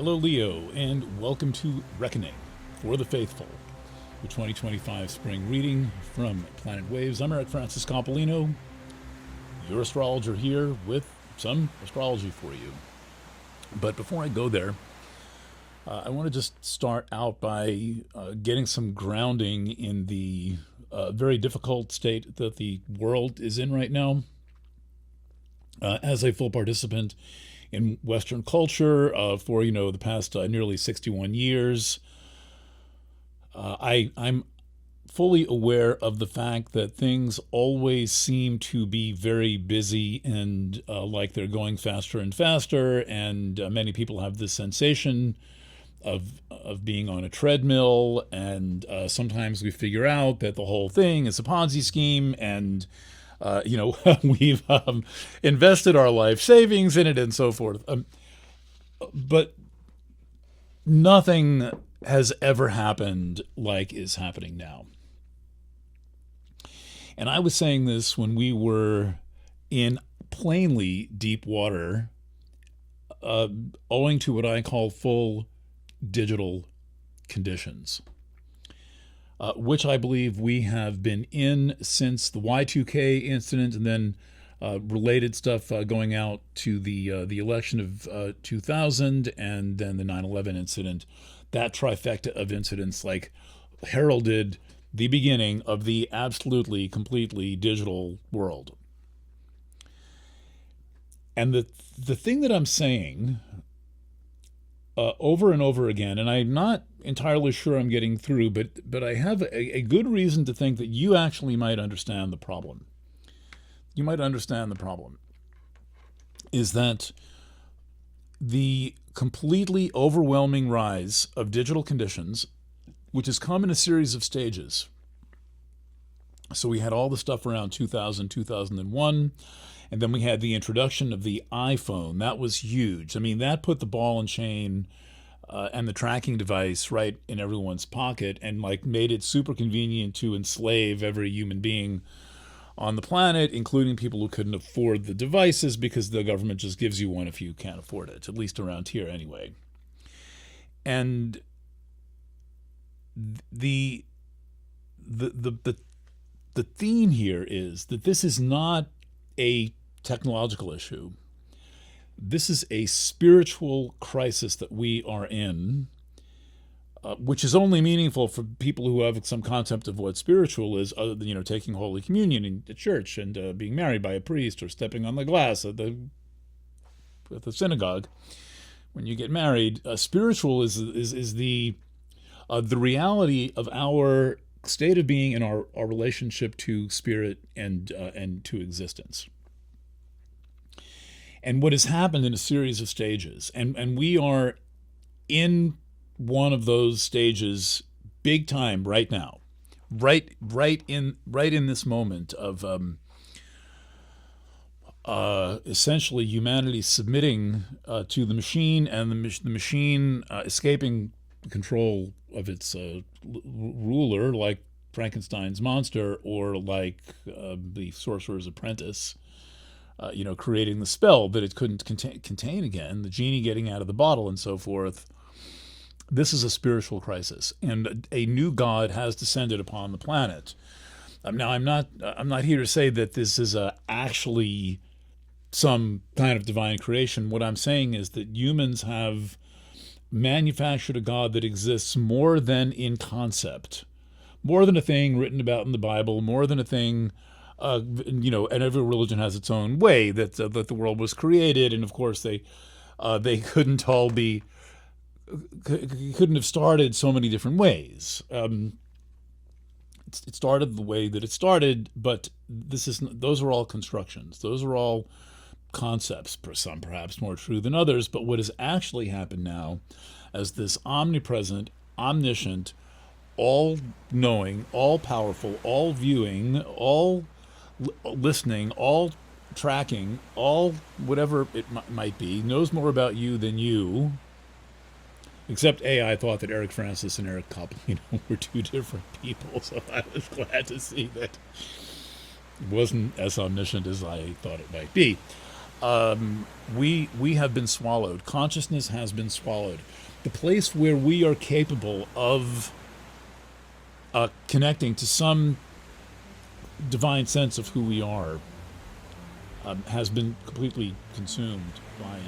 Hello, Leo, and welcome to Reckoning for the Faithful, the 2025 spring reading from Planet Waves. I'm Eric Francis Coppolino, your astrologer, here with some astrology for you. But before I go there, I want to just start out by getting some grounding in the very difficult state that the world is in right now. As a full participant in Western culture for the past nearly 61 years, I'm fully aware of the fact that things always seem to be very busy and like they're going faster and faster, and many people have this sensation of being on a treadmill, and sometimes we figure out that the whole thing is a Ponzi scheme, and we've invested our life savings in it and so forth. But nothing has ever happened like is happening now. And I was saying this when we were in plainly deep water, owing to what I call full digital conditions, which I believe we have been in since the Y2K incident, and then related stuff going out to the election of 2000, and then the 9/11 incident. That trifecta of incidents heralded the beginning of the absolutely, completely digital world. And the thing that I'm saying over and over again, and I'm not entirely sure I'm getting through, but I have a good reason to think that you actually might understand the problem. You might understand the problem is that the completely overwhelming rise of digital conditions, which has come in a series of stages. So we had all the stuff around 2000, 2001, and then we had the introduction of the iPhone. That was huge. I mean, that put the ball and chain and the tracking device right in everyone's pocket, and made it super convenient to enslave every human being on the planet, including people who couldn't afford the devices, because the government just gives you one if you can't afford it, at least around here anyway. And the theme here is that this is not a technological issue. This is a spiritual crisis that we are in, which is only meaningful for people who have some concept of what spiritual is, other than taking Holy Communion in the church and being married by a priest, or stepping on the glass at the synagogue when you get married. Spiritual is the reality of our state of being and our relationship to spirit and to existence. And what has happened in a series of stages, and we are in one of those stages big time right now, right in this moment of essentially humanity submitting to the machine, and the machine escaping control of its ruler, like Frankenstein's monster, or like the Sorcerer's Apprentice, creating the spell that it couldn't contain again, the genie getting out of the bottle and so forth. This is a spiritual crisis, and a new God has descended upon the planet. Now, I'm not here to say that this is actually some kind of divine creation. What I'm saying is that humans have manufactured a God that exists more than in concept, more than a thing written about in the Bible, more than a thing, and every religion has its own way that the world was created, and of course they couldn't have started so many different ways. It started the way that it started, but those are all constructions. Those are all concepts, some perhaps more true than others. But what has actually happened now, as this omnipresent, omniscient, all-knowing, all-powerful, all-viewing, all listening, all tracking, all whatever it might be, knows more about you than you. Except I thought that Eric Francis and Eric Coppolino were two different people, so I was glad to see that it wasn't as omniscient as I thought it might be. we have been swallowed. Consciousness has been swallowed. The place where we are capable of connecting to some divine sense of who we are has been completely consumed by